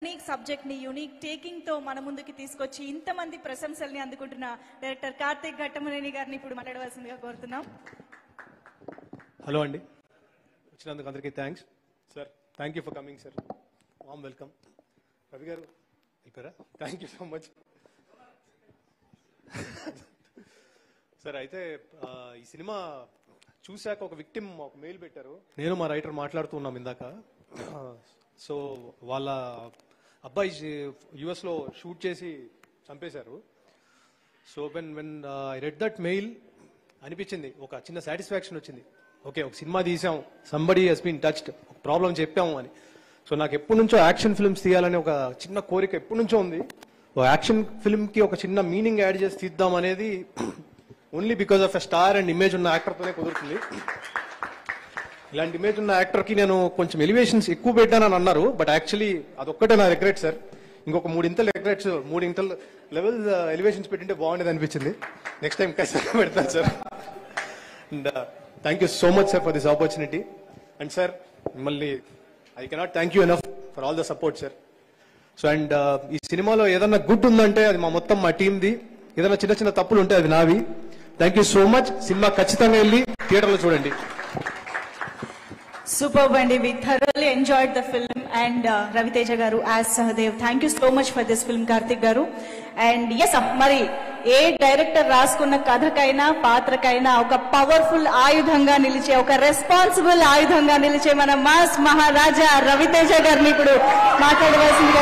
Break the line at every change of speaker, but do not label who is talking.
Unique subject ని unique taking తో మన ముందుకి తీసుకొచ్చి ఇంతమంది ప్రశంసల్ని అందుకుంటున్న డైరెక్టర్ కార్తిక్ ఘట్టమనేని గారిని ఇప్పుడు మాట్లాడవలసిందిగా కోరుతున్నాం.
హలో అండి, వచ్చినందుకు అందరికీ thanks sir. Thank you for coming sir. Warm welcome. Ravi గారు వెళ్ళారా? Thank you so much sir. అయితే ఈ సినిమా చూశాక ఒక విక్టిమ్ ఒక మెయిల్ పెట్టారు, నేను మా రైటర్ మాట్లాడుతూ ఉన్నాం ఇందాక. సో వాళ్ళ అబ్బాయి యుఎస్ లో షూట్ చేసి చంపేశారు. So when I read that mail అనిపించింది, ఒక చిన్న సాటిస్ఫాక్షన్ వచ్చింది. ఓకే, ఒక సినిమా తీసాం, సంబడీ హెస్ బీన్ టచ్డ్, ఒక ప్రాబ్లం చెప్పాము అని. సో నాకు ఎప్పటి నుంచో యాక్షన్ ఫిల్మ్స్ తీయాలని ఒక చిన్న కోరిక ఎప్పటి నుంచో ఉంది. ఒక యాక్షన్ ఫిల్మ్ కి ఒక చిన్న మీనింగ్ యాడ్ చేసి తీద్దాం అనేది only because of a star and image ఉన్న యాక్టర్తోనే కుదురుతుంది. ఇలాంటి ఇమేజ్ ఉన్న యాక్టర్ కి నేను కొంచెం ఎలివేషన్స్ ఎక్కువ పెట్టానని అన్నారు, బట్ యాక్చువల్లీ అదొక్కటే నా రిగ్రెట్ సార్. ఇంకొక 3 ఇంతలు రిగ్రెట్స్, 3 ఇంతలు లెవెల్ ఎలివేషన్స్ పెట్టింటే బాగుండేది అనిపించింది. నెక్స్ట్ టైం ఖచ్చితంగా పెడతాను sir. And thank you so much sir for this opportunity. And sir మిమ్మల్ని I cannot thank you enough for all the support sir. So and ఈ సినిమాలో ఏదన్నా గుడ్ ఉందంటే అది మా టీంది, ఏదైనా చిన్న చిన్న తప్పులు ఉంటే అది నావి. Thank you so much. Cinema ఖచ్చితంగా వెళ్ళి థియేటర్లో చూడండి.
Superb, and we thoroughly enjoyed the film. And Raviteja garu as Sahadev, thank you so much for this film, Karthik garu. And yes, mari A director రాసుకున్న కథకైనా పాత్రకైనా ఒక powerful ఆయుధంగా నిలిచే, ఒక responsible ఆయుధంగా నిలిచే మన మాస్ మహారాజా రవితేజ గారిని ఇప్పుడు మాట్లాడవలసిందిగా